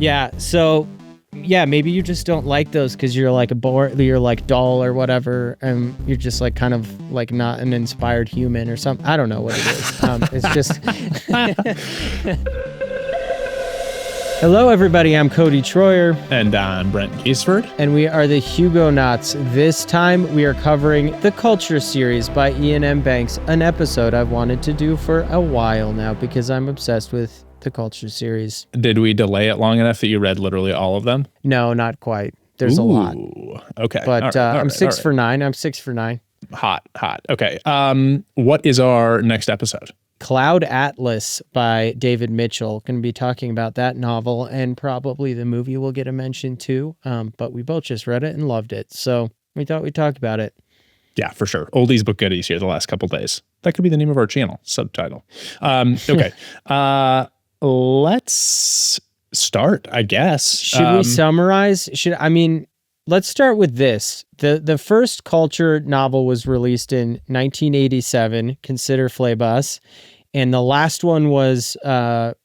Yeah, so yeah, maybe you just don't like those because you're like you're like dull or whatever, and you're just like kind of like not an inspired human or something. I don't know what it is. It's just. Hello, everybody. I'm Cody Troyer. And I'm Brent Gaisford. And we are the Hugonauts. This time we are covering the Culture series by Iain M. Banks, an episode I've wanted to do for a while now because I'm obsessed with the Culture series. Did we delay it long enough that you read literally all of them? No, not quite. There's a lot. Okay. But I'm 6 for 9. I'm 6 for 9. Hot. Okay. What is our next episode? Cloud Atlas by David Mitchell. Going to be talking about that novel, and probably the movie will get a mention too. But we both just read it and loved it, so we thought we'd talk about it. Yeah, for sure. Oldies but goodies here the last couple days. That could be the name of our channel, subtitle. Okay. Let's start, I guess. Should we summarize? Let's start with this. The first Culture novel was released in 1987, Consider Phlebas, and the last one was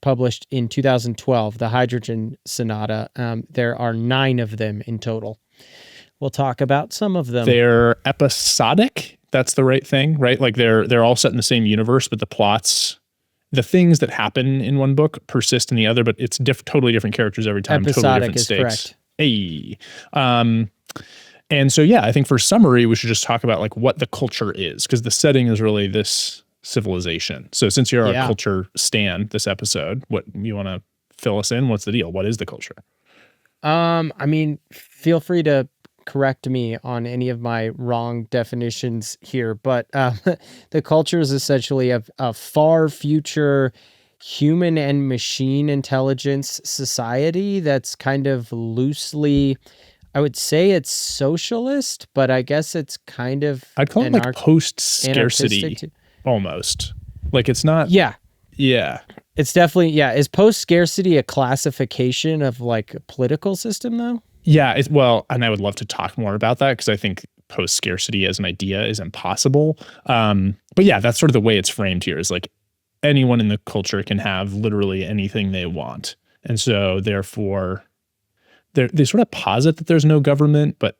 published in 2012, The Hydrogen Sonata. There are 9 of them in total. We'll talk about some of them. They're episodic. That's the right thing, right? Like they're all set in the same universe, but the plots, the things that happen in one book persist in the other, but it's totally different characters every time. Episodic totally different is stakes. Correct. Hey. And so, yeah, I think for summary, we should just talk about like what the culture is, because the setting is really this civilization. So since you're our culture stan this episode, what you want to fill us in? What's the deal? What is the culture? Feel free to correct me on any of my wrong definitions here, but the culture is essentially a far future human and machine intelligence society that's kind of loosely, I would say it's socialist, but I guess it's kind of, I'd call it like post-scarcity almost. Like it's not. Yeah. It's definitely, Is post-scarcity a classification of like a political system though? Yeah, and I would love to talk more about that because I think post-scarcity as an idea is impossible. But yeah, that's sort of the way it's framed here is like anyone in the culture can have literally anything they want. And so therefore, they sort of posit that there's no government, but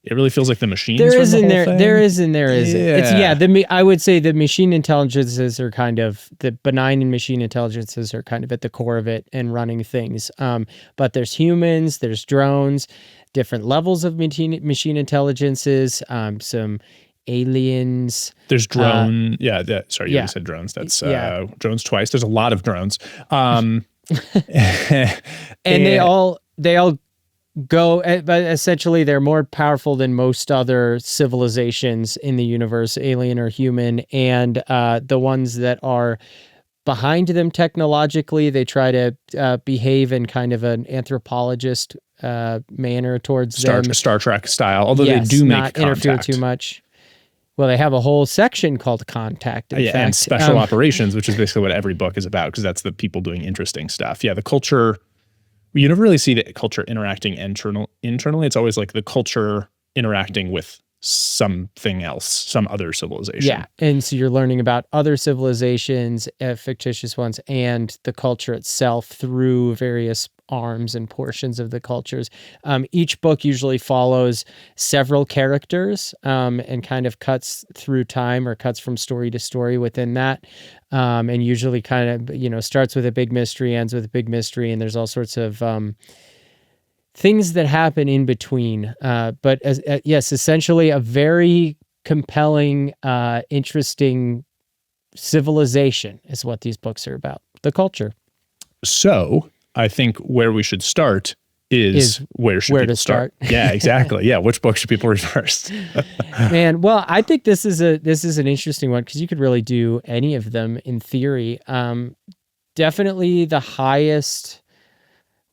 it really feels like the machines there run is the in whole there. thing. There is in there. Is yeah. It's I would say the machine intelligences are kind of the benign and machine intelligences are kind of at the core of it and running things. But there's humans, there's drones, different levels of machine intelligences. Some aliens. There's drone. Sorry, you said drones. That's drones twice. There's a lot of drones. And they all go, but essentially they're more powerful than most other civilizations in the universe, alien or human, and the ones that are behind them technologically, they try to behave in kind of an anthropologist manner towards them. Star Trek style, although they do make not contact. interfere too much. Well, they have a whole section called Contact, in fact. And special operations, which is basically what every book is about, because that's the people doing interesting stuff. Yeah, the culture, you never really see the culture interacting internally. It's always like the culture interacting with something else, some other civilization. Yeah, and so you're learning about other civilizations, fictitious ones, and the culture itself through various arms and portions of the cultures. Each book usually follows several characters and kind of cuts through time or cuts from story to story within that. And usually kind of, starts with a big mystery, ends with a big mystery, and there's all sorts of things that happen in between. But yes, essentially a very compelling, interesting civilization is what these books are about. The culture. So I think where we should start is where people start? Yeah, exactly. Yeah. Which book should people read first? Man, well, I think this is an interesting one because you could really do any of them in theory. Definitely the highest,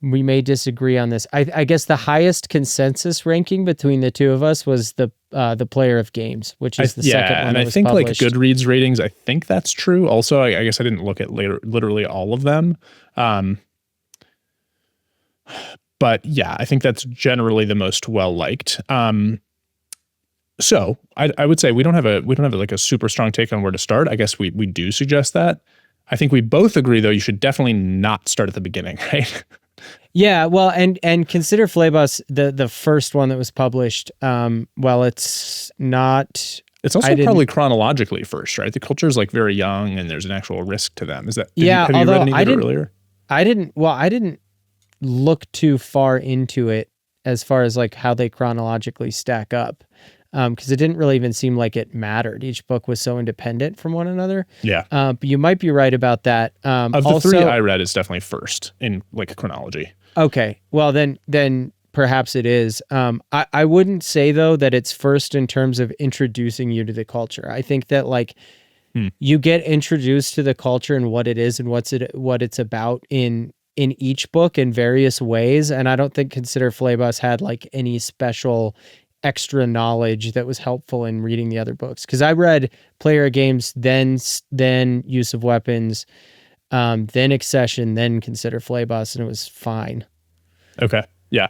we may disagree on this. I guess the highest consensus ranking between the two of us was the Player of Games, which is the second one. And that I was think published. like Goodreads ratings, I think that's true. Also, I guess I didn't look at literally all of them. But yeah, I think that's generally the most well liked. So I would say we don't have like a super strong take on where to start. I guess we do suggest that. I think we both agree though you should definitely not start at the beginning, right? Yeah, well, and consider Phlebas the first one that was published. Well, it's not. It's also probably chronologically first, right? The culture is like very young, and there's an actual risk to them. Is that? Yeah, Have you read any of it earlier? I didn't. Well, I didn't look too far into it as far as like how they chronologically stack up, because it didn't really even seem like it mattered. Each book was so independent from one another. Yeah. But you might be right about that. Of the also, three I read, it's definitely first in like chronology. Okay. Well, then perhaps it is. I wouldn't say though that it's first in terms of introducing you to the culture. I think that like you get introduced to the culture and what it is and what it's about in each book in various ways. And I don't think Consider Phlebas had like any special extra knowledge that was helpful in reading the other books. Because I read Player Games, then Use of Weapons, then Accession, then Consider Phlebas, and it was fine. Okay. Yeah.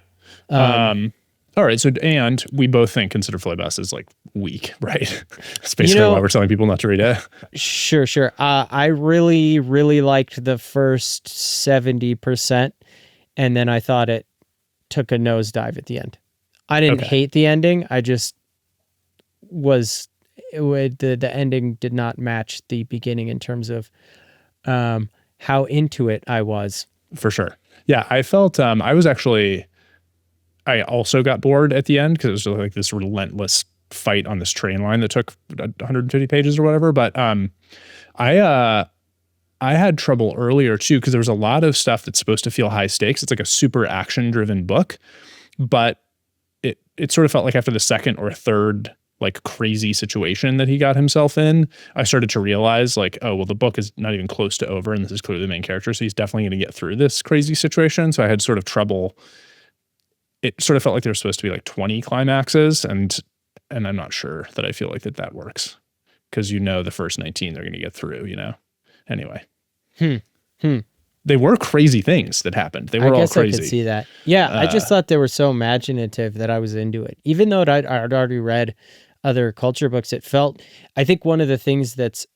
All right. So, and we both think Consider Phlebas is like weak, right? That's basically why we're telling people not to read it. Sure. I really, really liked the first 70%, and then I thought it took a nosedive at the end. I didn't hate the ending. I just the ending did not match the beginning in terms of how into it I was. For sure. Yeah, I felt I also got bored at the end because it was like this relentless fight on this train line that took 150 pages or whatever. But I had trouble earlier too because there was a lot of stuff that's supposed to feel high stakes. It's like a super action driven book, but it sort of felt like after the second or third like crazy situation that he got himself in, I started to realize like, oh, well, the book is not even close to over and this is clearly the main character. So he's definitely going to get through this crazy situation. So I had sort of trouble. It sort of felt like there were supposed to be like 20 climaxes and I'm not sure that I feel like that works because the first 19 they're going to get through, Anyway. They were crazy things that happened. They were all crazy. I could see that. Yeah, I just thought they were so imaginative that I was into it. Even though I'd already read other culture books, it felt, I think one of the things that's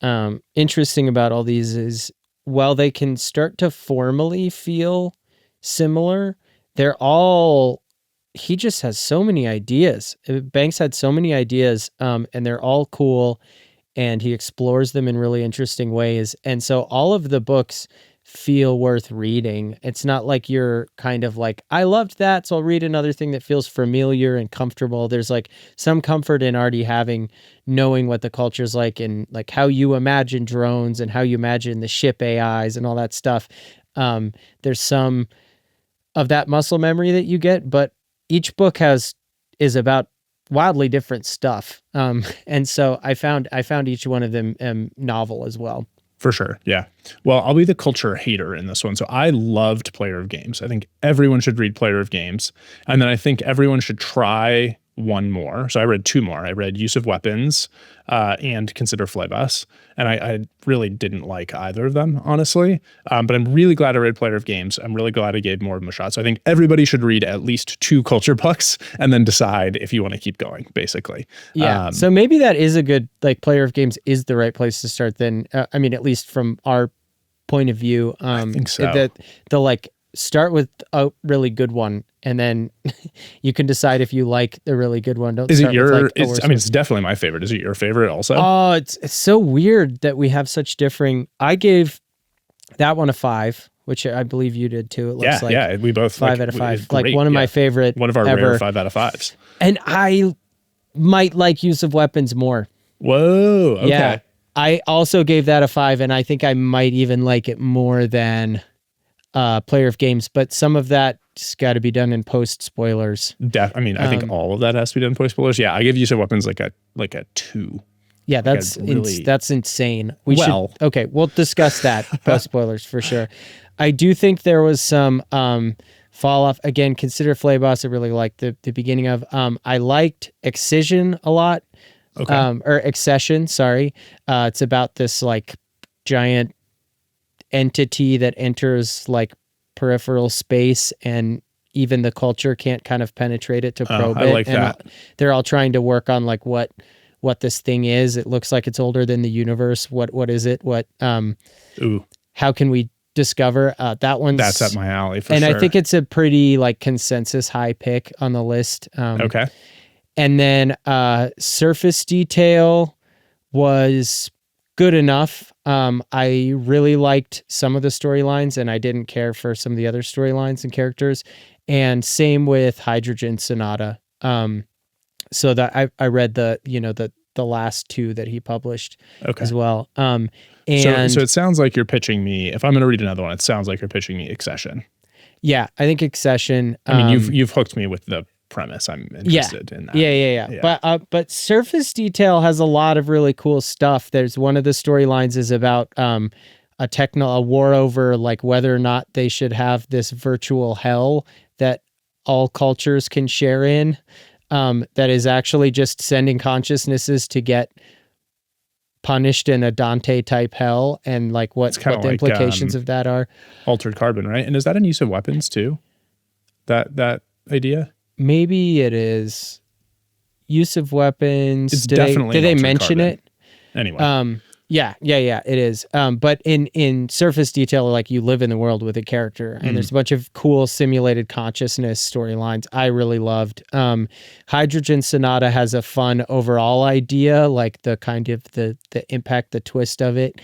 interesting about all these is while they can start to formally feel similar, he just has so many ideas. Banks had so many ideas and they're all cool and he explores them in really interesting ways. And so all of the books feel worth reading. It's not like you're kind of like, I loved that, so I'll read another thing that feels familiar and comfortable. There's like some comfort in already knowing what the culture's like and like how you imagine drones and how you imagine the ship AIs and all that stuff. There's some of that muscle memory that you get, but each book is about wildly different stuff. And so I found each one of them novel as well. For sure. Yeah. Well, I'll be the culture hater in this one. So I loved Player of Games. I think everyone should read Player of Games. And then I think everyone should try one more. So I read two more. I read Use of Weapons and Consider Phlebas. And I really didn't like either of them, honestly. But I'm really glad I read Player of Games. I'm really glad I gave more of them a shot. So I think everybody should read at least two culture books and then decide if you want to keep going, basically. Yeah. So maybe that is a good, like Player of Games is the right place to start then. I mean, at least from our point of view. I think so. That they'll like start with a really good one and then you can decide if you like the really good one. Don't is start it your with like it's definitely my favorite. Is it your favorite also? Oh, it's so weird that we have such differing. I gave that one a 5, which I believe you did too. It looks like we both 5 out of 5. Like one of my favorite, one of our ever. rare 5 out of 5s. And I might like Use of Weapons more. Whoa. Okay. Yeah. I also gave that a 5, and I think I might even like it more than Player of Games, but some of that's got to be done in post spoilers. I think all of that has to be done in post spoilers. Yeah, I give Use of Weapons like a 2. Yeah, that's that's insane. We'll discuss that post spoilers for sure. I do think there was some fall off. Again, Consider Phlebas I really liked the beginning of. I liked Excision a lot. Okay. Or Accession, sorry. It's about this like giant entity that enters like peripheral space and even the culture can't kind of penetrate it to probe it. I like that. They're all trying to work on like what this thing is. It looks like it's older than the universe. What is it? How can we Discover. That one's That's up my alley for and sure. I think it's a pretty like consensus high pick on the list. Okay. And then Surface Detail was good enough. I really liked some of the storylines, and I didn't care for some of the other storylines and characters. And same with Hydrogen Sonata. So that I read the last two that he published as well. And so it sounds like you're pitching me. If I'm going to read another one, it sounds like you're pitching me Accession. yeah, I think Accession. I mean, you've hooked me with the premise. I'm interested in that. Yeah. But Surface Detail has a lot of really cool stuff. There's one of the storylines is about a war over like whether or not they should have this virtual hell that all cultures can share in. That is actually just sending consciousnesses to get punished in a Dante type hell, and like what the implications of that are. Altered Carbon, right? And is that an use of weapons too? That idea? Maybe it is use of weapons. It's definitely. Did they mention Carbon. it? Anyway. Yeah, it is. But in Surface Detail, like you live in the world with a character, and there's a bunch of cool simulated consciousness storylines I really loved. Hydrogen Sonata has a fun overall idea, like the kind of the impact, the twist of it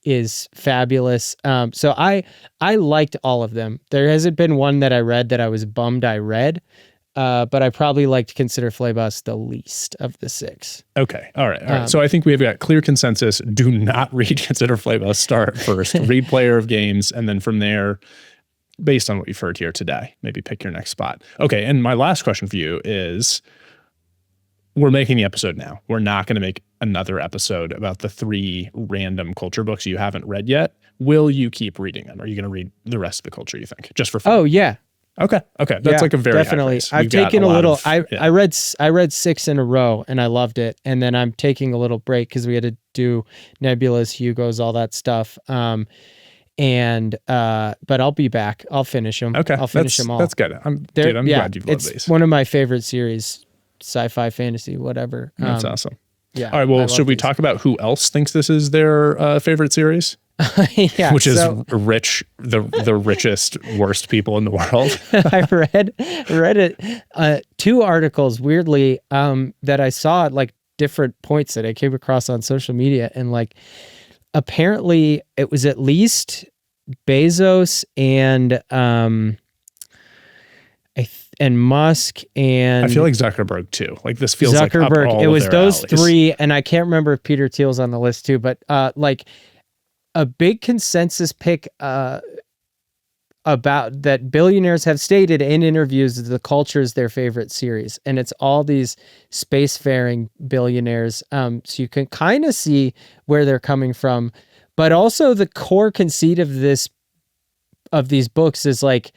is fabulous. So I liked all of them. There hasn't been one that I read that I was bummed I read. But I probably like to consider Phlebas the least of the six. Okay. All right. So I think we've got clear consensus. Do not read Consider Phlebas. Start first. Read Player of Games. And then from there, based on what you've heard here today, maybe pick your next spot. Okay. And my last question for you is, we're making the episode now. We're not going to make another episode about the 3 random culture books you haven't read yet. Will you keep reading them? Are you going to read the rest of the culture, you think? Just for fun? Oh, yeah. Okay. That's like a very definitely. I've taken a little. I read 6 in a row and I loved it, and then I'm taking a little break because we had to do Nebulas, Hugos, all that stuff. But I'll be back. I'll finish them. Okay, I'll finish them all. That's good. I'm glad you've loved these. It's one of my favorite series, sci-fi, fantasy, whatever. That's awesome. Yeah. All right. Well, should we talk about who else thinks this is their favorite series? Yeah, which is the richest, worst people in the world. I read it, 2 articles weirdly that I saw at like different points that I came across on social media, and like apparently it was at least Bezos and Musk, and I feel like Zuckerberg too. Like this feels Zuckerberg. Like up all it was those alleys. 3, and I can't remember if Peter Thiel's on the list too, but like a big consensus pick about that billionaires have stated in interviews that the culture is their favorite series, and it's all these spacefaring billionaires. So you can kind of see where they're coming from, but also the core conceit of these books is like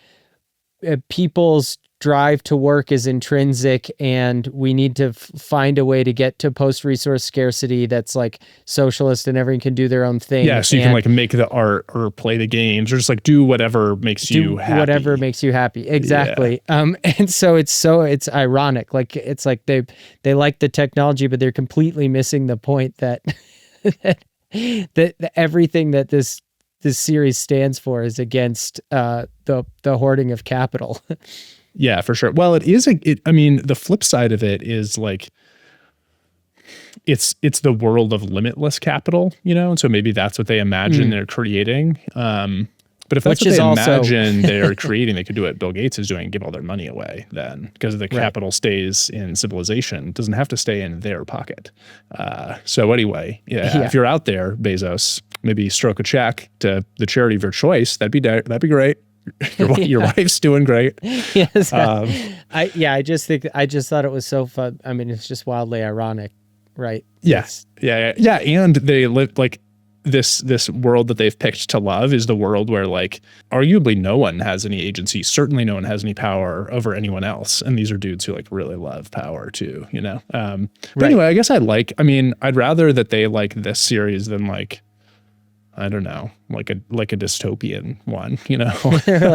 people's drive to work is intrinsic, and we need to find a way to get to post-resource scarcity that's like socialist and everyone can do their own thing. Yeah, so you can like make the art or play the games or just like do whatever makes you happy. Whatever makes you happy. Exactly. Yeah. And so it's ironic. Like it's like they like the technology, but they're completely missing the point that that everything that this series stands for is against the hoarding of capital. Yeah, for sure. Well, I mean, the flip side of it is like, it's the world of limitless capital, and so maybe that's what they imagine they're creating. But if that's what they imagine they're creating, they could do what Bill Gates is doing, give all their money away then, because the capital stays in civilization. It doesn't have to stay in their pocket. So anyway, if you're out there, Bezos, maybe stroke a check to the charity of your choice. That'd be great. Your wife's doing great. Yes. I just thought it was so fun. I mean, it's just wildly ironic, right? Yes. Yeah. And they live like this world that they've picked to love is the world where like arguably no one has any agency. Certainly no one has any power over anyone else. And these are dudes who like really love power too, But anyway, I guess I'd rather that they like this series than like, I don't know, like a dystopian one, They're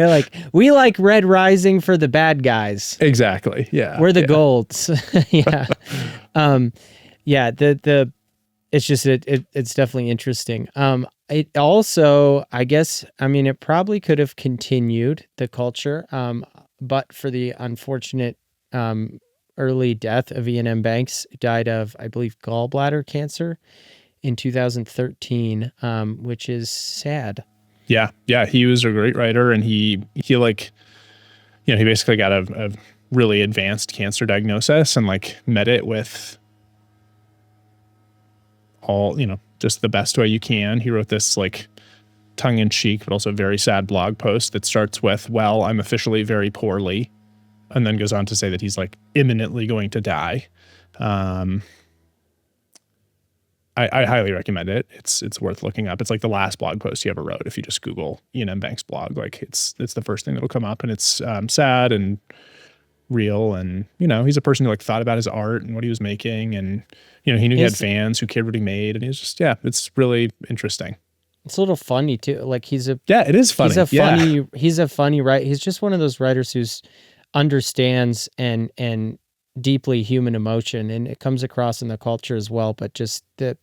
like, we like Red Rising for the bad guys. Exactly. Yeah. We're the golds. Yeah. It's just it's definitely interesting. it also, I guess, I mean, it probably could have continued the culture, but for the unfortunate early death of Iain M. Banks, who died of, I believe, gallbladder cancer in 2013, which is sad. Yeah, yeah, he was a great writer, and he like, he basically got a really advanced cancer diagnosis and like met it with all, just the best way you can. He wrote this like tongue-in-cheek but also very sad blog post that starts with, "Well, I'm officially very poorly," and then goes on to say that he's like imminently going to die. I highly recommend it. It's worth looking up. It's like the last blog post he ever wrote. If you just Google Iain M. Banks blog, like it's the first thing that'll come up, and it's sad and real. And he's a person who like thought about his art and what he was making, and he knew he had fans who cared what he made, and he's just it's really interesting. It's a little funny too. Like it is funny. He's a funny writer. He's just one of those writers who's understands and deeply human emotion, and it comes across in the culture as well. But just I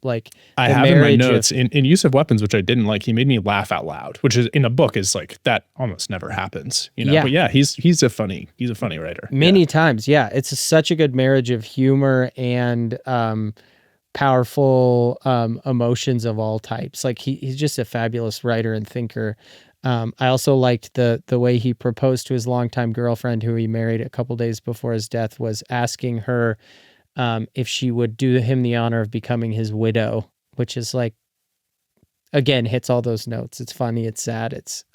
have in my notes in Use of Weapons, which I didn't like, he made me laugh out loud, which is in a book is like that almost never happens, Yeah. But yeah, he's a funny writer. Many times. Yeah. It's such a good marriage of humor and powerful emotions of all types. Like he's just a fabulous writer and thinker. I also liked the way he proposed to his longtime girlfriend, who he married a couple days before his death, was asking her if she would do him the honor of becoming his widow, which is like, again, hits all those notes. It's funny, it's sad, it's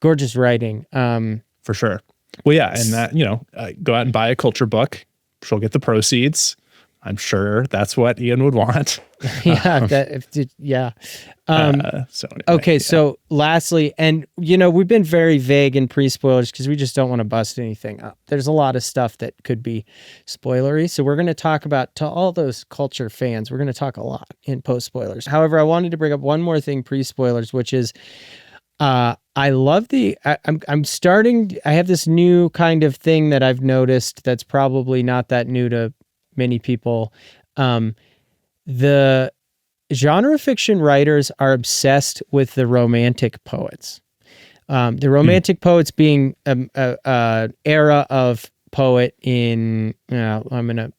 gorgeous writing. For sure. Well, yeah, and that, go out and buy a culture book. She'll get the proceeds. I'm sure that's what Iain would want. Yeah. So anyway, okay. So lastly, and we've been very vague in pre-spoilers because we just don't want to bust anything up. There's a lot of stuff that could be spoilery. So we're going to talk about, to all those culture fans, we're going to talk a lot in post-spoilers. However, I wanted to bring up one more thing pre-spoilers, which is, I love I'm starting, I have this new kind of thing that I've noticed that's probably not that new to many people. The genre fiction writers are obsessed with the romantic poets. The romantic poets being an era of poet in, I'm going to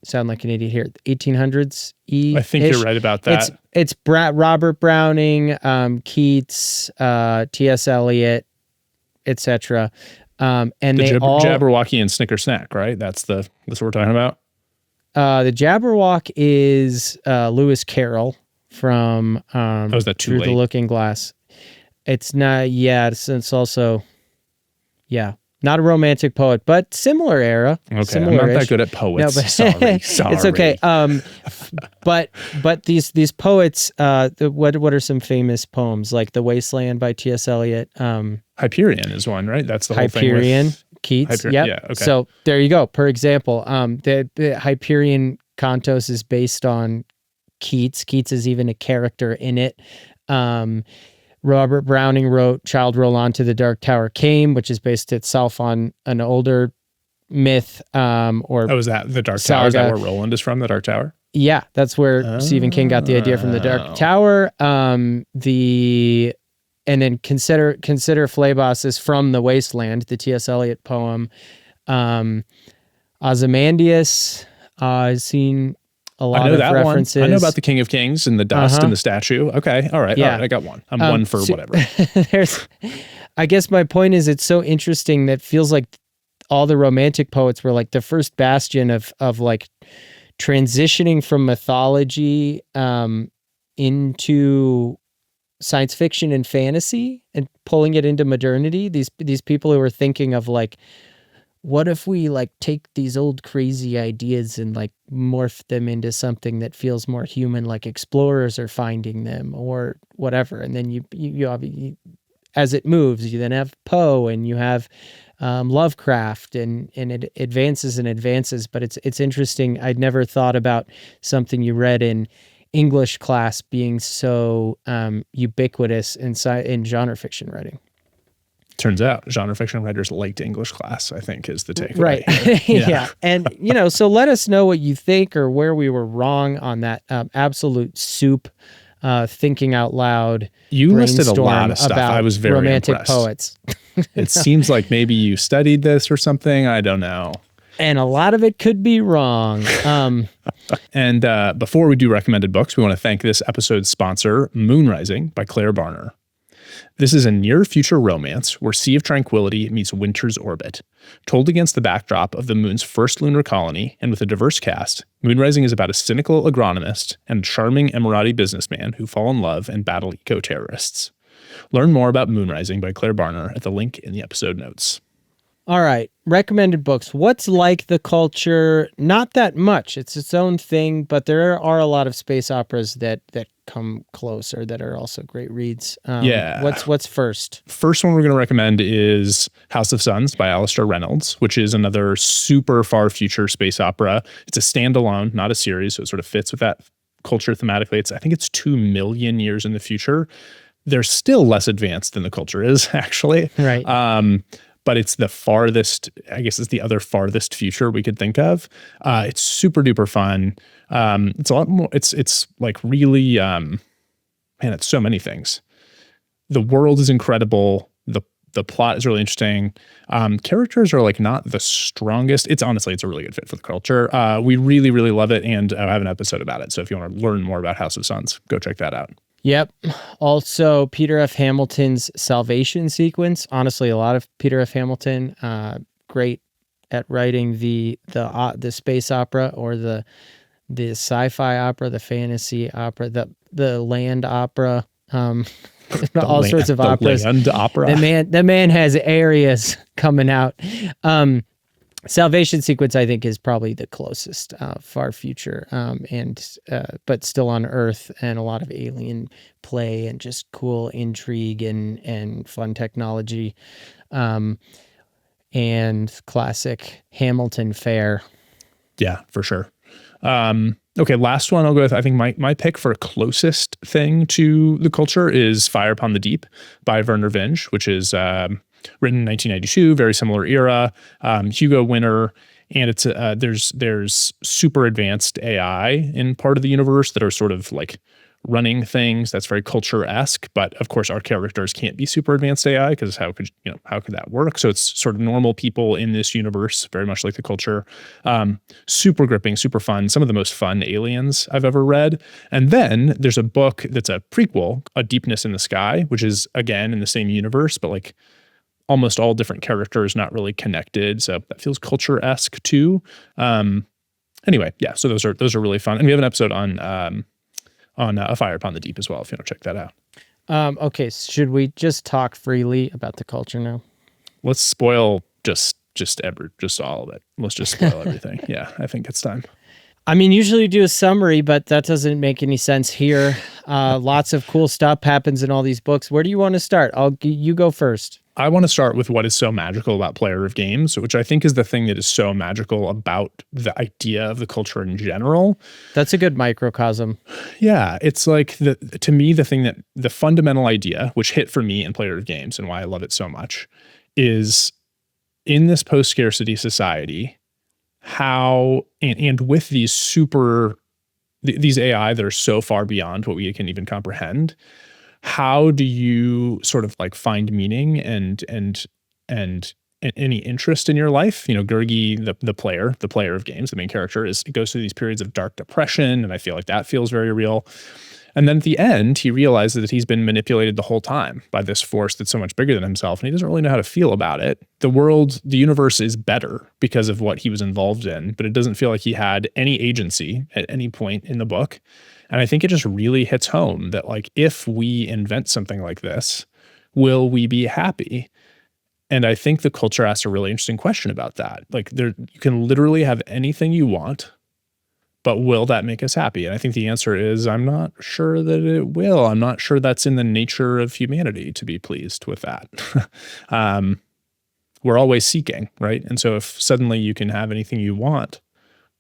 sound like an idiot here, 1800s. I think you're right about that. It's Robert Browning, Keats, T.S. Eliot, etc. And the Jabberwocky and Snicker Snack, right? That's what we're talking about. The Jabberwock is Lewis Carroll from is that too Through late? the Looking Glass. It's not, it's also, not a romantic poet, but similar era. Okay, I'm not that good at poets. No, but sorry. It's okay. But these poets, what are some famous poems, like The Wasteland by T.S. Eliot? Hyperion is one, right? That's the whole Hyperion. thing with Keats. Yeah. Okay. So there you go. For example, the Hyperion Cantos is based on Keats. Keats is even a character in it. Robert Browning wrote Child Roll On to the Dark Tower Came, which is based itself on an older myth. Is that the Dark Tower? Is that where Roland is from, the Dark Tower? Yeah, that's where Stephen King got the idea from, the Dark Tower. And then consider Phlebas is from The Wasteland, the T.S. Eliot poem. Ozymandias, I've seen a lot of references. I know about the King of Kings and the dust and the statue. Okay, all right, I got one. I'm one for whatever. I guess my point is, it's so interesting that feels like all the romantic poets were like the first bastion of like transitioning from mythology into science fiction and fantasy and pulling it into modernity. These people who were thinking of like, what if we like take these old crazy ideas and like morph them into something that feels more human, like explorers are finding them or whatever. And then you as it moves, you then have Poe and you have Lovecraft and it advances. But it's interesting. I'd never thought about something you read in English class being so ubiquitous in genre fiction writing. Turns out genre fiction writers liked English class, I think, is the takeaway. Right. Yeah. And, so let us know what you think or where we were wrong on that absolute soup thinking out loud, You listed a lot brainstorm of stuff. about I was very romantic impressed. poets. It seems like maybe you studied this or something. I don't know. And a lot of it could be wrong. And before we do recommended books, we want to thank this episode's sponsor, Moonrising by Claire Barner. This is a near-future romance where Sea of Tranquility meets Winter's Orbit. Told against the backdrop of the moon's first lunar colony and with a diverse cast, Moonrising is about a cynical agronomist and a charming Emirati businessman who fall in love and battle eco-terrorists. Learn more about Moonrising by Claire Barner at the link in the episode notes. All right, recommended books. What's like the culture? Not that much. It's its own thing, but there are a lot of space operas that come closer that are also great reads. Yeah. What's first? First one we're going to recommend is House of Suns by Alistair Reynolds, which is another super far future space opera. It's a standalone, not a series, so it sort of fits with that culture thematically. I think it's 2 million years in the future. They're still less advanced than the culture is, actually. Right. But it's the farthest, I guess it's the other farthest future we could think of. It's super duper fun. It's a lot more, it's like really, man, it's so many things. The world is incredible. The plot is really interesting. Characters are like not the strongest. It's a really good fit for the culture. We really, really love it. And I have an episode about it. So if you want to learn more about House of Suns, go check that out. Yep. Also, Peter F. Hamilton's Salvation Sequence. Honestly, a lot of Peter F. Hamilton. Great at writing the space opera or the sci-fi opera, the fantasy opera, the land opera. All sorts of operas. Land opera. The man has areas coming out. Salvation Sequence, I think, is probably the closest far future, but still on Earth, and a lot of alien play and just cool intrigue and fun technology, and classic Hamilton fare. Yeah, for sure. Okay, last one I'll go with. I think my pick for closest thing to the culture is Fire Upon the Deep by Werner Vinge, which is written in 1992, very similar era, Hugo winner, and it's there's super advanced AI in part of the universe that are sort of like running things. That's very culture-esque, but of course our characters can't be super advanced AI because how could that work? So it's sort of normal people in this universe, very much like the culture. Super gripping, super fun. Some of the most fun aliens I've ever read. And then there's a book that's a prequel, A Deepness in the Sky, which is again in the same universe, but like almost all different characters, not really connected. So that feels culture-esque too. Anyway, yeah. So those are really fun, and we have an episode on A Fire Upon the Deep as well, if you want to check that out. Okay, should we just talk freely about the culture now? Let's spoil just all of it. Let's just spoil everything. Yeah, I think it's time. I mean, usually do a summary, but that doesn't make any sense here. Lots of cool stuff happens in all these books. Where do you want to start? You go first. I want to start with what is so magical about Player of Games, which I think is the thing that is so magical about the idea of the culture in general. That's a good microcosm. Yeah, it's like to me, the fundamental idea, which hit for me in Player of Games and why I love it so much, is in this post-scarcity society, how and with these AI that are so far beyond what we can even comprehend, how do you sort of like find meaning and any interest in your life? You know, Gurgi, the player of games, the main character, goes through these periods of dark depression, and I feel like that feels very real. And then at the end, he realizes that he's been manipulated the whole time by this force that's so much bigger than himself, and he doesn't really know how to feel about it. The universe is better because of what he was involved in, but it doesn't feel like he had any agency at any point in the book. And I think it just really hits home that, like, if we invent something like this, will we be happy? And I think the culture asks a really interesting question about that. Like, you can literally have anything you want, but will that make us happy? And I think the answer is, I'm not sure that it will. I'm not sure that's in the nature of humanity to be pleased with that. We're always seeking, right? And so if suddenly you can have anything you want,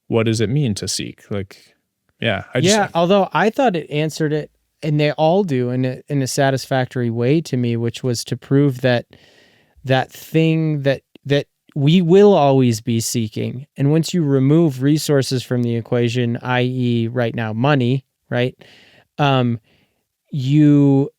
what does it mean to seek? Like, yeah. Although I thought it answered it, and they all do in a satisfactory way to me, which was to prove that thing that we will always be seeking. And once you remove resources from the equation, i.e. right now money, right? you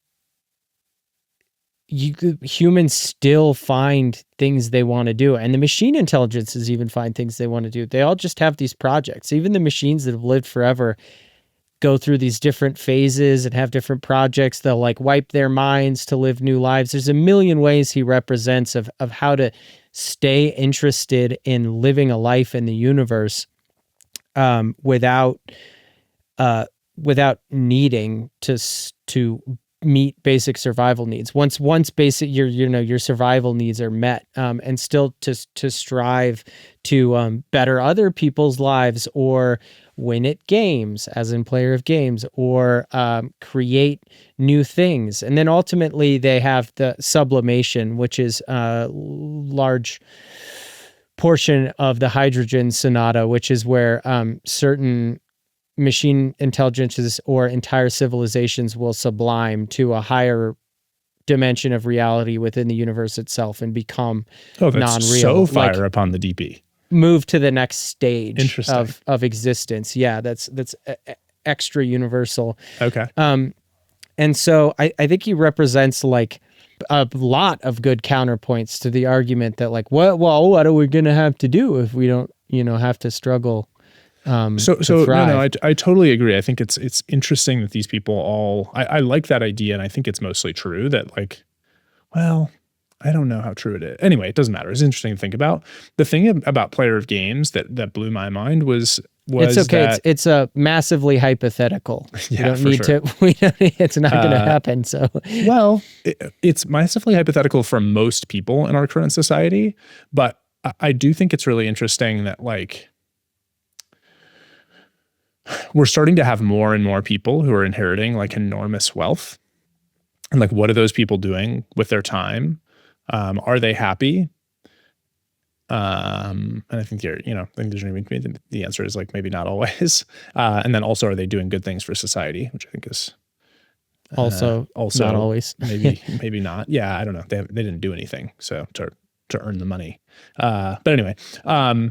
humans still find things they want to do, and the machine intelligences even find things they want to do. They all just have these projects. Even the machines that have lived forever go through these different phases and have different projects. They'll like wipe their minds to live new lives. There's a million ways he represents of how to stay interested in living a life in the universe without needing to meet basic survival needs. Once basic your survival needs are met, and still to strive to better other people's lives, or win at games, as in player of games, or create new things. And then ultimately they have the sublimation, which is a large portion of the hydrogen sonata, which is where certain machine intelligences or entire civilizations will sublime to a higher dimension of reality within the universe itself and become non-real. So fire upon the DP. Move to the next stage of existence. Yeah, that's extra universal. Okay. And so I think he represents like a lot of good counterpoints to the argument that like, what are we going to have to do if we don't, have to struggle? No, I totally agree. I think it's interesting that these people all, I like that idea, and I think it's mostly true that like, well, I don't know how true it is. Anyway, it doesn't matter. It's interesting to think about. The thing about player of games that blew my mind was it's okay. That, it's a massively hypothetical. Yeah, we don't need to. We don't. It's not going to happen. So well, it's massively hypothetical for most people in our current society, but I do think it's really interesting that like we're starting to have more and more people who are inheriting like enormous wealth, and like what are those people doing with their time? Are they happy? And I think I think the answer is like maybe not always. And then also, are they doing good things for society? Which I think is also not always. maybe not. Yeah, I don't know. They didn't do anything so to earn the money. But anyway, I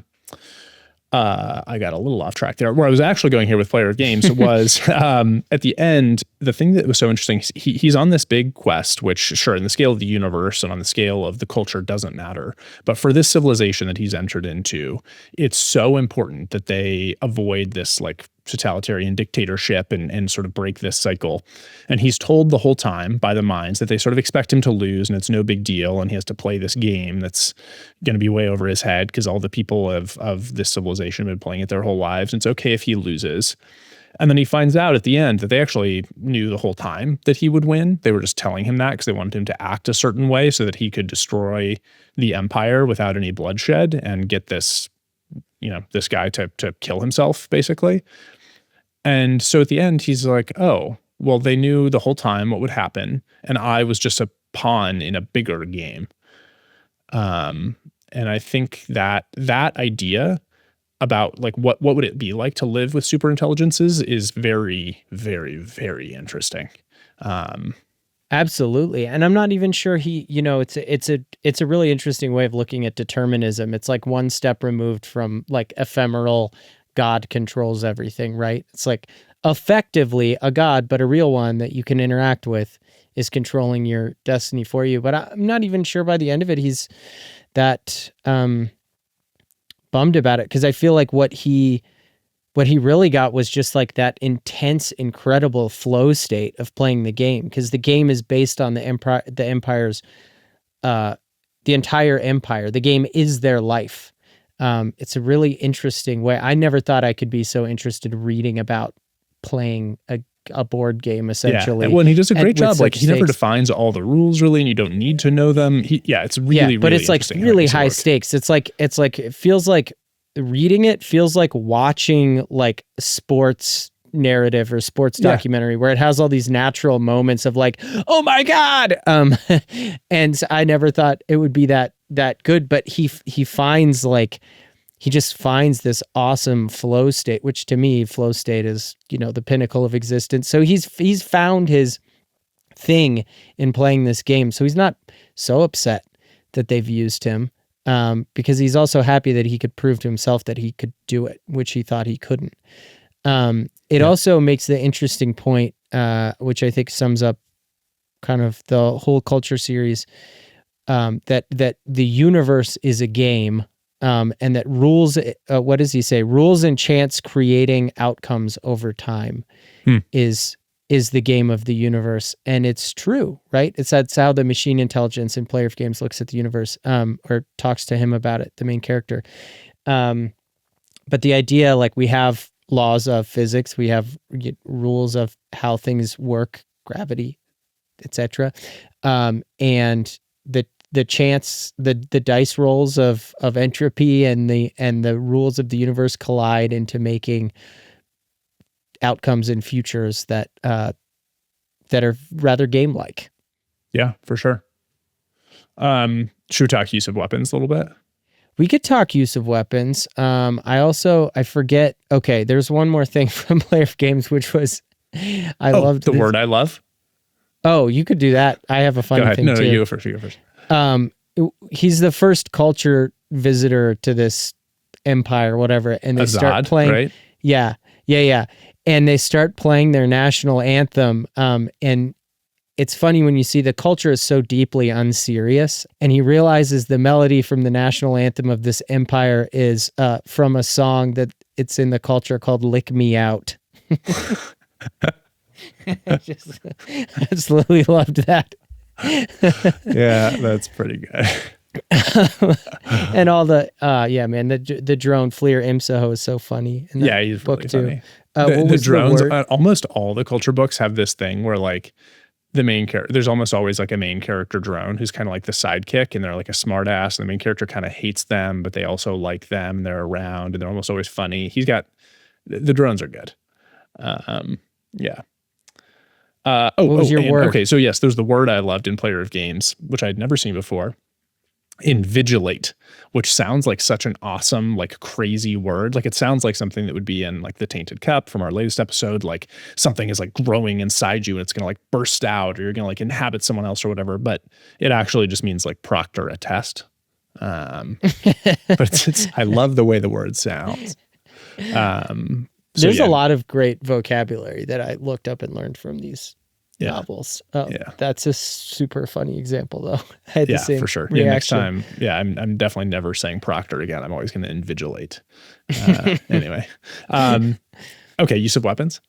got a little off track there. Where I was actually going here with player of games was at the end, the thing that was so interesting, he's on this big quest, which sure, in the scale of the universe and on the scale of the culture doesn't matter. But for this civilization that he's entered into, it's so important that they avoid this like totalitarian dictatorship and sort of break this cycle. And he's told the whole time by the minds that they sort of expect him to lose and it's no big deal. And he has to play this game that's going to be way over his head because all the people of this civilization have been playing it their whole lives. And it's okay if he loses. And then he finds out at the end that they actually knew the whole time that he would win. They were just telling him that because they wanted him to act a certain way so that he could destroy the empire without any bloodshed and get this, this guy to kill himself, basically. And so at the end, he's like, oh, well, they knew the whole time what would happen. And I was just a pawn in a bigger game. And I think that idea about like, what would it be like to live with super intelligences is very, very, very interesting. Absolutely. And I'm not even sure it's a really interesting way of looking at determinism. It's like one step removed from like ephemeral God controls everything, right? It's like effectively a God, but a real one that you can interact with is controlling your destiny for you. But I'm not even sure by the end of it, he's that bummed about it. Because I feel like what he really got was just like that intense, incredible flow state of playing the game. Because the game is based on the empire's, the entire empire. The game is their life. It's a really interesting way. I never thought I could be so interested reading about playing a board game, essentially. Yeah. Well, and he does a great job. Like he never defines all the rules really, and you don't need to know them. It's really, but really it's like really high stakes. It's like it feels like reading it feels like watching like sports narrative or sports documentary where it has all these natural moments of like, oh my God. And I never thought it would be that good, but he finds like, he just finds this awesome flow state, which to me, flow state is, the pinnacle of existence. So he's found his thing in playing this game. So he's not so upset that they've used him, because he's also happy that he could prove to himself that he could do it, which he thought he couldn't. It also makes the interesting point which I think sums up kind of the whole culture series, that the universe is a game, and that rules, what does he say? Rules and chance creating outcomes over time is the game of the universe. And it's true, right? That's how the machine intelligence in Player of Games looks at the universe, or talks to him about it, the main character. But the idea, like, we have laws of physics, we have rules of how things work, gravity, etc. And the chance, the dice rolls of entropy and the rules of the universe collide into making outcomes and futures that are rather game-like. Yeah, for sure. Should we talk use of weapons a little bit? We could talk use of weapons. I forget. Okay, there's one more thing from Player of Games, which was I loved the word I love. Oh, you could do that. I have a funny thing too. No, you go first. You go first. He's the first culture visitor to this empire, whatever, and they start playing. Right? Yeah. And they start playing their national anthem. And it's funny when you see the culture is so deeply unserious, and he realizes the melody from the national anthem of this empire is from a song that it's in the culture called "Lick Me Out." I absolutely loved that. Yeah, that's pretty good. And all the the drone Fleer Imsaho is so funny in that he's book really too. funny. The drones, almost all the culture books have this thing where, like, the main character, there's almost always like a main character drone who's kind of like the sidekick, and they're like a smart ass, and the main character kind of hates them, but they also like them, and they're around, and they're almost always funny. The drones are good. Yeah. What was your word? Okay, so yes, there's the word I loved in Player of Games, which I'd never seen before. Invigilate, which sounds like such an awesome, like, crazy word. Like, it sounds like something that would be in, like, the Tainted Cup from our latest episode. Like, something is, like, growing inside you and it's gonna, like, burst out, or you're gonna, like, inhabit someone else or whatever. But it actually just means, like, proctor a test. But I love the way the word sounds. There's a lot of great vocabulary that I looked up and learned from these novels. That's a super funny example, though. I had the same for sure. reaction. Yeah, next time. Yeah, I'm definitely never saying proctor again. I'm always going to invigilate. Anyway, okay, use of weapons.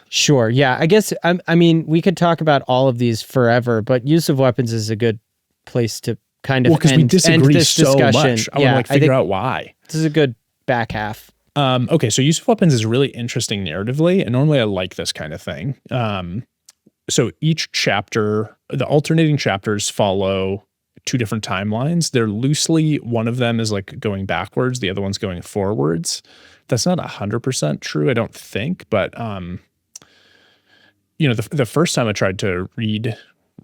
Sure. Yeah, I guess. I mean, we could talk about all of these forever, but use of weapons is a good place to kind of because we disagree this so discussion. much. I want to figure out why. This is a good back half. Okay, so use of weapons is really interesting narratively, and normally I like this kind of thing. So each chapter, the alternating chapters follow two different timelines. They're loosely, one of them is like going backwards, the other one's going forwards. That's not 100% true, I don't think, but the first time I tried to read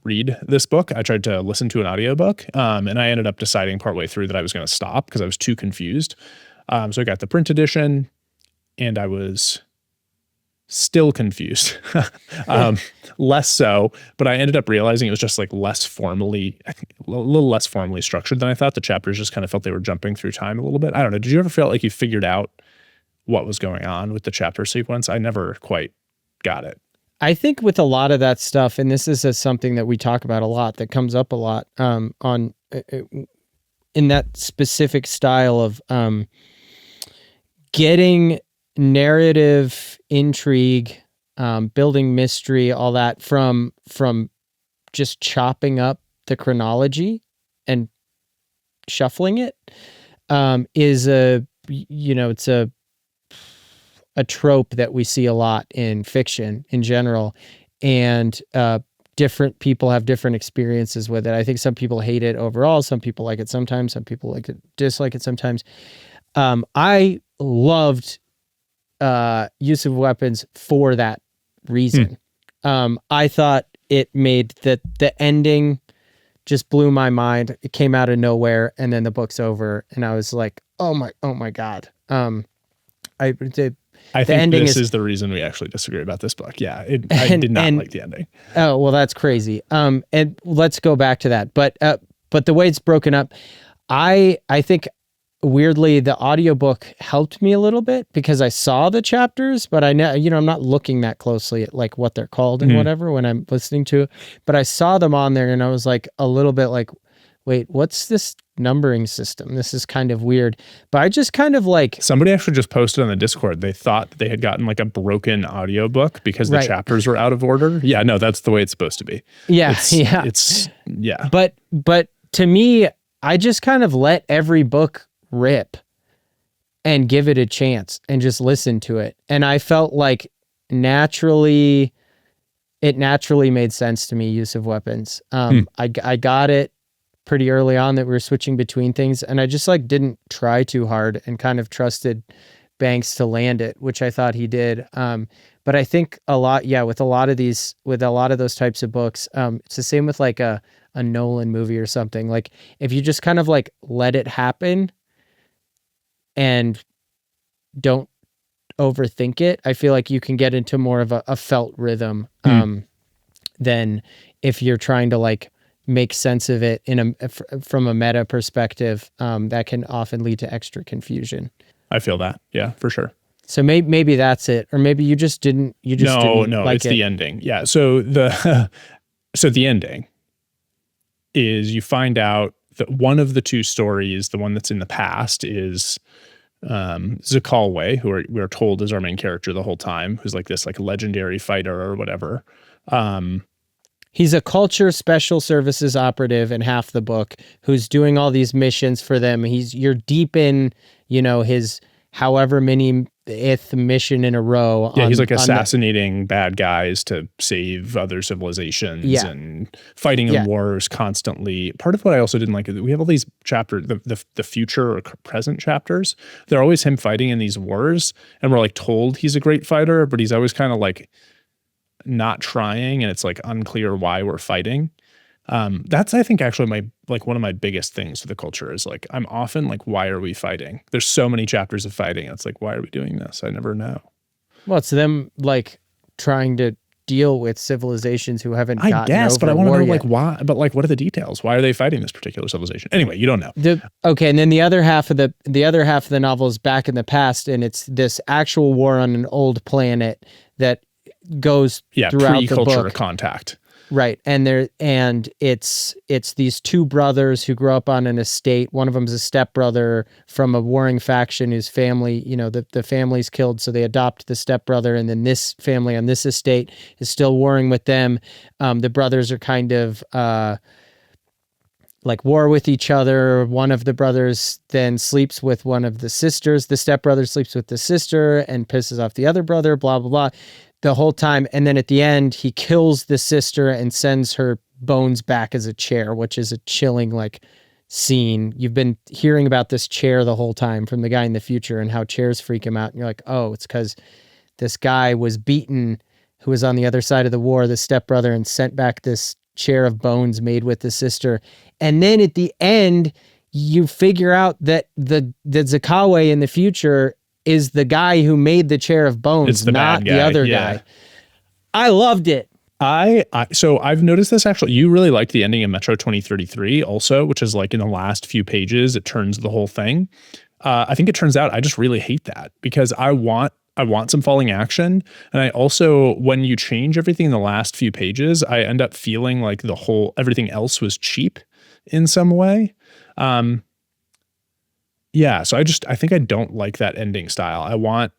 this book, I tried to listen to an audiobook, and I ended up deciding partway through that I was going to stop because I was too confused. So I got the print edition, and I was still confused. Less so, but I ended up realizing it was just, like, less formally, I think a little less formally structured than I thought. The chapters just kind of felt they were jumping through time a little bit. I don't know. Did you ever feel like you figured out what was going on with the chapter sequence? I never quite got it. I think with a lot of that stuff, and this is something that we talk about a lot, that comes up a lot in that specific style of getting narrative intrigue, building mystery, all that from just chopping up the chronology and shuffling it, is it's a trope that we see a lot in fiction in general, and different people have different experiences with it. I think some people hate it overall, some people like it sometimes, some people dislike it sometimes. I loved use of weapons for that reason. I thought it made the ending just blew my mind. It came out of nowhere, and then the book's over, and I was like, oh my God. I think this is the reason we actually disagree about this book. Yeah, I did not like the ending. Oh, well, that's crazy. And let's go back to that. But the way it's broken up, I think weirdly, the audiobook helped me a little bit because I saw the chapters, but I know, I'm not looking that closely at like what they're called and whatever when I'm listening to it. But I saw them on there and I was like a little bit like, wait, what's this numbering system? This is kind of weird. But I just kind of like, somebody actually just posted on the Discord, they thought that they had gotten like a broken audiobook because the chapters were out of order. Yeah, no, that's the way it's supposed to be. Yeah. But to me, I just kind of let every book rip and give it a chance and just listen to it. And I felt like it naturally made sense to me, use of weapons. I got it pretty early on that we were switching between things, and I just like didn't try too hard and kind of trusted Banks to land it, which I thought he did. But I think with a lot of those types of books, it's the same with like a Nolan movie or something. Like if you just kind of like let it happen and don't overthink it, I feel like you can get into more of a felt rhythm than if you're trying to like make sense of it from a meta perspective. That can often lead to extra confusion. I feel that. Yeah, for sure. So maybe that's it, or maybe you just didn't. No, it's the ending. Yeah. So the ending is you find out that one of the two stories, the one that's in the past, is Zakalwe, who we're told is our main character the whole time, who's like this like legendary fighter or whatever. He's a culture special services operative in half the book who's doing all these missions for them. You're deep in, his however many mission in a row. Yeah, he's like assassinating bad guys to save other civilizations and fighting in wars constantly. Part of what I also didn't like is we have all these chapters, the future or present chapters. They're always him fighting in these wars, and we're like told he's a great fighter, but he's always kind of like not trying, and it's like unclear why we're fighting. That's, I think, actually one of my biggest things for the culture is like, I'm often like, why are we fighting? There's so many chapters of fighting. It's like, why are we doing this? I never know. Well, it's them like trying to deal with civilizations who haven't gotten over but I want to know yet. like why, but like, what are the details? Why are they fighting this particular civilization? Anyway, you don't know. And then the other half of the novel is back in the past, and it's this actual war on an old planet that goes throughout the book. Pre-culture contact. Right. And it's these two brothers who grow up on an estate. One of them is a stepbrother from a warring faction whose family, the family's killed. So they adopt the stepbrother. And then this family on this estate is still warring with them. The brothers are kind of like war with each other. One of the brothers then sleeps with one of the sisters. The stepbrother sleeps with the sister and pisses off the other brother, blah, blah, blah. The whole time. And then at the end, he kills the sister and sends her bones back as a chair, which is a chilling like scene. You've been hearing about this chair the whole time from the guy in the future and how chairs freak him out. And you're like, oh, it's because this guy was beaten who was on the other side of the war, the stepbrother, and sent back this chair of bones made with the sister. And then at the end, you figure out that the Zakawe in the future is the guy who made the chair of bones, not the other guy. I loved it. So I've noticed this actually. You really liked the ending of Metro 2033 also, which is like in the last few pages, it turns the whole thing. I think it turns out I just really hate that because I want some falling action. And I also, when you change everything in the last few pages, I end up feeling like everything else was cheap in some way. Yeah, so I think I don't like that ending style. I want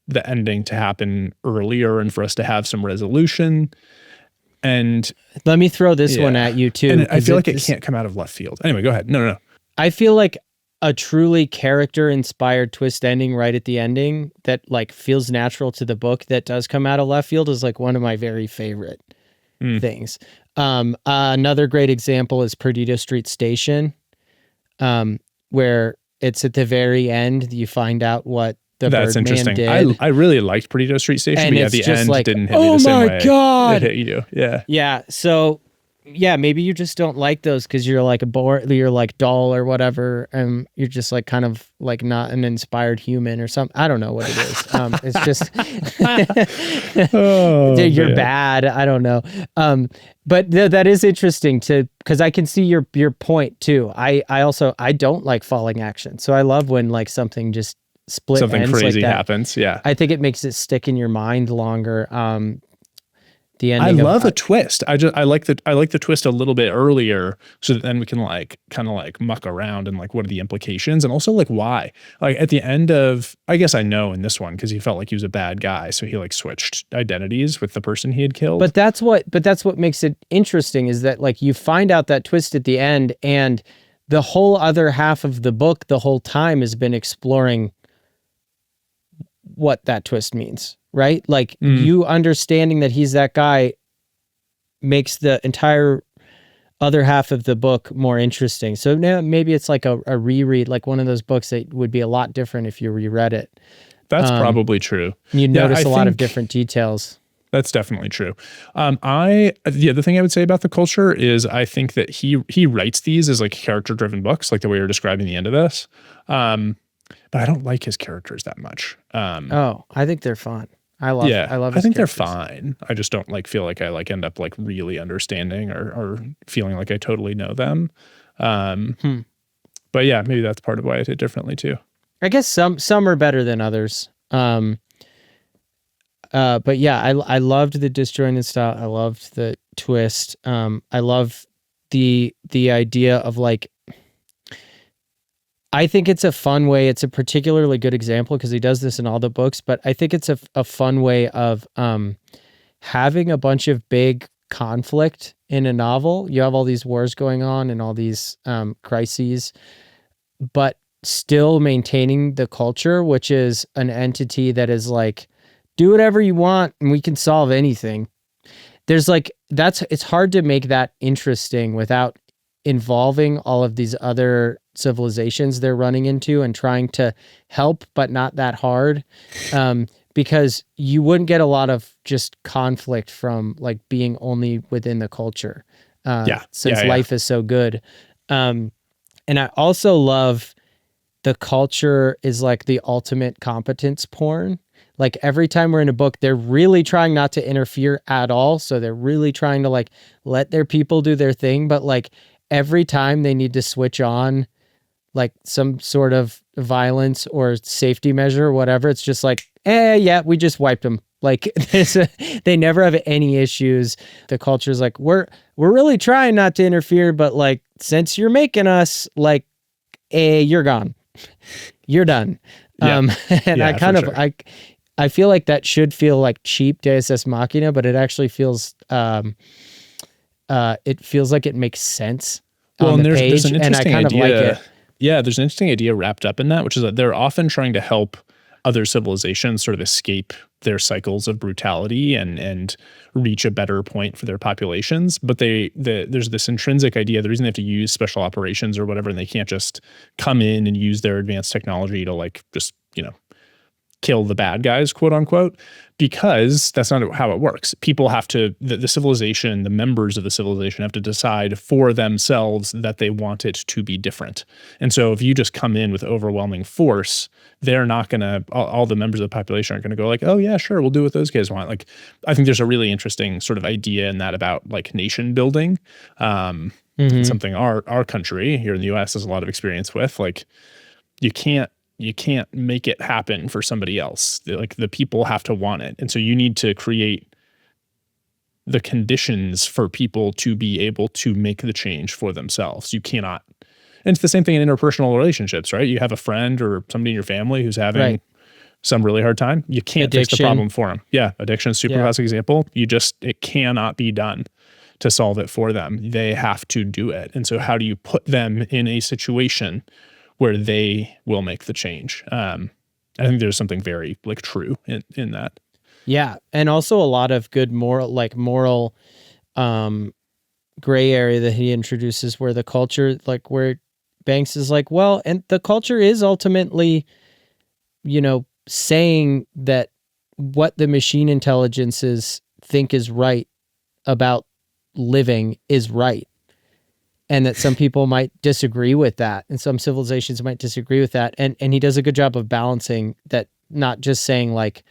the ending to happen earlier and for us to have some resolution. And let me throw this one at you too. And I feel like it can't come out of left field. Anyway, go ahead. No. I feel like a truly character-inspired twist ending right at the ending that like feels natural to the book that does come out of left field is like one of my very favorite things. Another great example is Perdido Street Station. Where it's at the very end, you find out what the Birdman did. I really liked Perdido Street Station, and but at the end like, didn't hit me the same way. Oh my God! It hit you. Yeah. Yeah. So yeah, maybe you just don't like those because you're like you're like dull or whatever, and you're just like kind of like not an inspired human or something. I don't know what it is. It's just Oh you're man. bad. I don't know. But that is interesting because I can see your point too. I also I don't like falling action, so I love when like something just split Something ends like crazy that. happens. Yeah. I think it makes it stick in your mind longer. The I ending of love a twist. I like the twist a little bit earlier so that then we can like kind of like muck around and like what are the implications and also like why. Like at the end of I guess I know in this one because he felt like he was a bad guy, so he like switched identities with the person he had killed. But that's what makes it interesting is that like you find out that twist at the end, and the whole other half of the book the whole time has been exploring what that twist means, right? Like you understanding that he's that guy makes the entire other half of the book more interesting. So now maybe it's like a reread, like one of those books that would be a lot different if you reread it. That's probably true. You Yeah, notice I a lot of think different details. that's definitely true. The other thing I would say about the culture is I think that he writes these as like character driven books, like the way you're describing the end of this. But I don't like his characters that much. Oh, I think they're fun. I love I his think they're characters. fine. I just don't like feel like I like end up like really understanding or feeling like I totally know them. But yeah, maybe that's part of why I did differently too. I guess some are better than others. But yeah, I loved the disjointed style. I loved the twist. I love the idea of like, I think it's a fun way. It's a particularly good example because he does this in all the books, but I think it's a fun way of having a bunch of big conflict in a novel. You have all these wars going on and all these crises, but still maintaining the culture, which is an entity that is like, do whatever you want and we can solve anything. There's like, it's hard to make that interesting without involving all of these other civilizations they're running into and trying to help, but not that hard. Because you wouldn't get a lot of just conflict from like being only within the culture. Since life is so good. And I also love the culture is like the ultimate competence porn. Like every time we're in a book, they're really trying not to interfere at all. So they're really trying to like let their people do their thing. But like every time they need to switch on like some sort of violence or safety measure or whatever, it's just like, yeah, we just wiped them. Like they never have any issues. The culture is like, we're really trying not to interfere, but like, since you're making us like, you're gone, you're done. And I kind of, sure. I feel like that should feel like cheap Deus Ex Machina, but it actually feels, it feels like it makes sense on the page, there's an and I interesting kind idea. of like it. Yeah, there's an interesting idea wrapped up in that, which is that they're often trying to help other civilizations sort of escape their cycles of brutality and reach a better point for their populations. But there's this intrinsic idea, the reason they have to use special operations or whatever, and they can't just come in and use their advanced technology to like just, kill the bad guys, quote unquote, because that's not how it works. People have to, the civilization, the members of the civilization have to decide for themselves that they want it to be different. And so if you just come in with overwhelming force, they're not going to, all the members of the population aren't going to go like, oh yeah, sure, we'll do what those guys want. Like, I think there's a really interesting sort of idea in that about like nation building. Something our country here in the US has a lot of experience with. Like, you can't make it happen for somebody else. Like the people have to want it. And so you need to create the conditions for people to be able to make the change for themselves. You cannot. And it's the same thing in interpersonal relationships, right? You have a friend or somebody in your family who's having some really hard time. You can't fix the problem for them. Yeah. Addiction is super classic example. It cannot be done to solve it for them. They have to do it. And so how do you put them in a situation where they will make the change? I think there's something very like true in that. Yeah. And also a lot of good moral gray area that he introduces where the culture, like where Banks is like, well, and the culture is ultimately, saying that what the machine intelligences think is right about living is right. And that some people might disagree with that, and some civilizations might disagree with that. And he does a good job of balancing that, not just saying like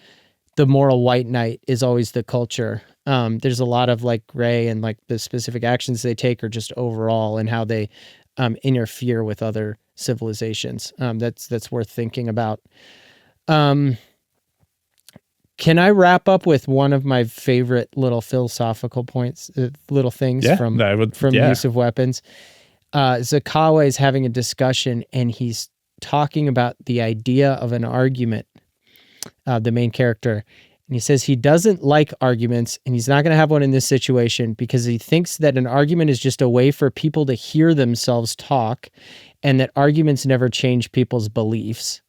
the moral white knight is always the culture. There's a lot of like gray, and like the specific actions they take are just overall, and how they interfere with other civilizations. That's worth thinking about. Can I wrap up with one of my favorite little philosophical points, little things from use of weapons? Zakawa is having a discussion, and he's talking about the idea of an argument, the main character. And he says he doesn't like arguments, and he's not going to have one in this situation because he thinks that an argument is just a way for people to hear themselves talk, and that arguments never change people's beliefs.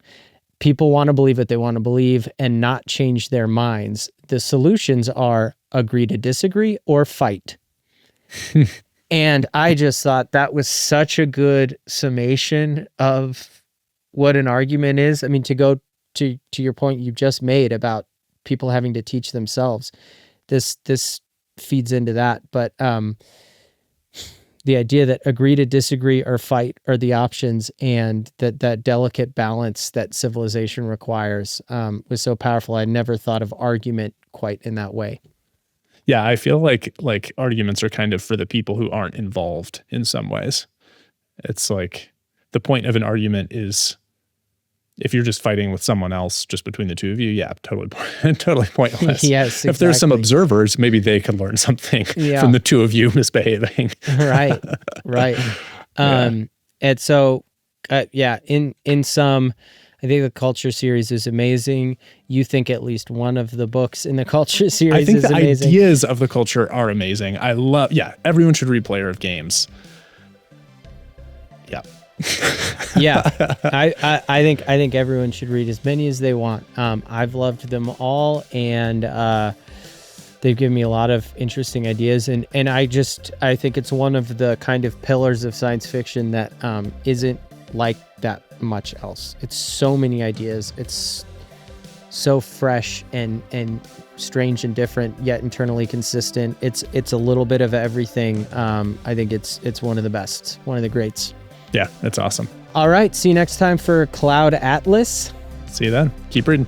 People want to believe what they want to believe and not change their minds. The solutions are agree to disagree or fight. And I just thought that was such a good summation of what an argument is. I mean, to go to your point you just made about people having to teach themselves, this feeds into that. But the idea that agree to disagree or fight are the options, and that delicate balance that civilization requires was so powerful. I never thought of argument quite in that way. Yeah, I feel like arguments are kind of for the people who aren't involved in some ways. It's like the point of an argument is, if you're just fighting with someone else just between the two of you, yeah, totally pointless. Yes, exactly. If there's some observers, maybe they could learn something from the two of you misbehaving. Right. And so, in sum, I think the Culture series is amazing. You think at least one of the books in the Culture series is amazing. I think the ideas of the Culture are amazing. I love, everyone should read Player of Games. Yeah. I think everyone should read as many as they want. I've loved them all, and they've given me a lot of interesting ideas, and I think it's one of the kind of pillars of science fiction that isn't like that much else. It's so many ideas. It's so fresh and strange and different, yet internally consistent. It's a little bit of everything. I think it's one of the best, one of the greats. Yeah, that's awesome. All right. See you next time for Cloud Atlas. See you then. Keep reading.